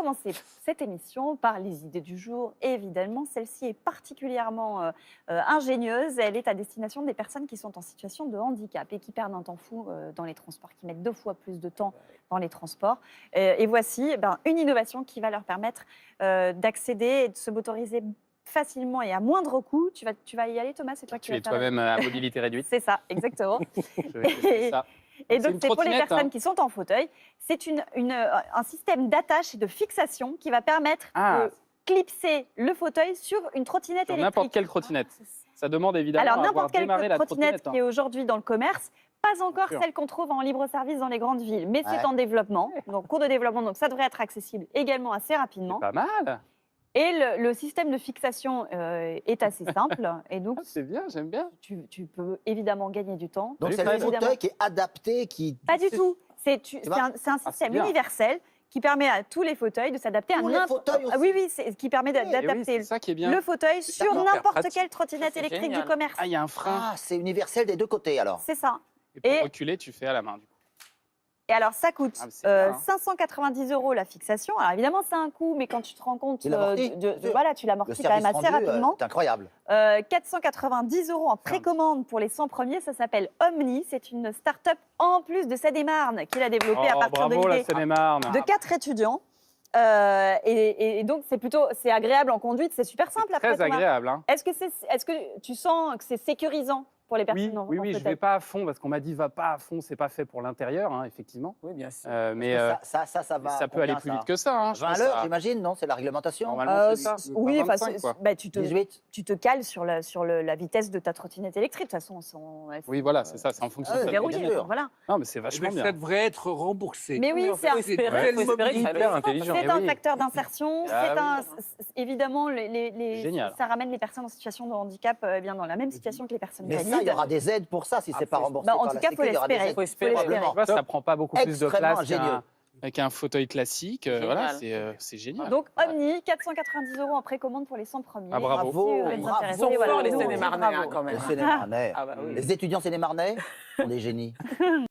commencer cette émission par les idées du jour. Évidemment, celle-ci est particulièrement ingénieuse. Elle est à destination des personnes qui sont en situation de handicap et qui perdent un temps fou dans les transports, qui mettent 2 fois plus de temps dans les transports. Et voici une innovation qui va leur permettre d'accéder et de se motoriser facilement et à moindre coût. Tu vas y aller, Thomas, c'est toi qui Tu vas es faire toi-même à mobilité réduite. C'est ça, exactement. Je vais tester ça. Et C'est donc, une c'est pour les trottinette, personnes hein. qui sont en fauteuil. C'est un système d'attache et de fixation qui va permettre de clipser le fauteuil sur une trottinette Sur électrique. n'importe quelle trottinette. Ça demande évidemment Alors, à avoir n'importe quelle démarré la trottinette trottinette. qui est aujourd'hui dans le commerce, pas encore sûr. celle qu'on trouve en libre-service dans les grandes villes, mais c'est Ouais. en développement, donc cours de développement, donc ça devrait être accessible également assez rapidement. Pas mal. Et le système de fixation est assez simple, et donc C'est bien, j'aime bien. tu peux évidemment gagner du temps. Donc Oui, c'est pas un évidemment. fauteuil qui est adapté, qui... Pas du tout. C'est vois un c'est système bien. universel qui permet à tous les fauteuils de s'adapter à Tous les fauteuils aussi. Oui, qui permet Eh oui, d'adapter c'est ça qui est bien. le fauteuil sur d'accord. n'importe Pratique. quelle trottinette Ça, c'est électrique du génial. commerce. Ah, il y a un frein. Ah, c'est universel des deux côtés alors. C'est ça. Et pour et- reculer, tu fais à la main. Du coup. Et alors, ça coûte Ah, mais c'est bien, hein. 590 € la fixation. Alors, évidemment, c'est un coût, mais quand tu te rends compte, Tu l'amortis, bien sûr. voilà, tu Le l'amortis quand même service assez rendu, rapidement. c'est incroyable. 490 € en précommande pour les 100 premiers. Ça s'appelle Omni. C'est une start-up en plus de Seine-et-Marne qui l'a développée à Oh, partir bravo de la l'idée Seine-et-Marne. de 4 étudiants. Et donc, c'est agréable en conduite. C'est super simple après. Très Thomas. agréable. Hein. Est-ce que tu sens que c'est sécurisant pour les personnes en Oui, en je fauteuil vais pas à fond parce qu'on m'a dit va pas à fond, c'est pas fait pour l'intérieur, hein, effectivement. Oui, bien sûr. Mais Ça va. ça peut aller combien, plus ça vite que ça. Hein, je 20 à pense l'heure, à- j'imagine, non? C'est la réglementation. Normalement, c'est ça. oui, Pas enfin, 25, quoi. tu 18. te cales sur la vitesse de ta trottinette électrique. De toute façon, Oui, voilà, c'est ça, c'est en fonction Ah de oui, ça. verrouillé. bien sûr. donc voilà. Non, mais c'est vachement Mais bien. ça devrait être remboursé. Mais oui, c'est C'est un- très faut espérer que ça hyper va intelligent. C'est Eh un oui. facteur d'insertion. Ah Évidemment, Génial. ça ramène les personnes en situation de handicap bien dans la même situation que les personnes Mais ça, il valides. y aura des aides pour ça si c'est pas remboursé Bah, en par tout la cas, Sécu, faut il y aura des l'espérer. aides. Faut l'espérer. Probablement. Tu vois, ça prend pas beaucoup plus de Extrêmement place ingénieux. avec un fauteuil classique. Voilà, c'est génial. Donc, Omni, 490 € en précommande pour les 100 premiers. Ah, bravo. Si vous êtes Bravo. intéressés, Ils sont voilà, forts, les nous, Seine-et-Marnais, bravo. quand même. Les Seine-et-Marnais. Ah bah oui. Les étudiants Seine-et-Marnais sont des génies.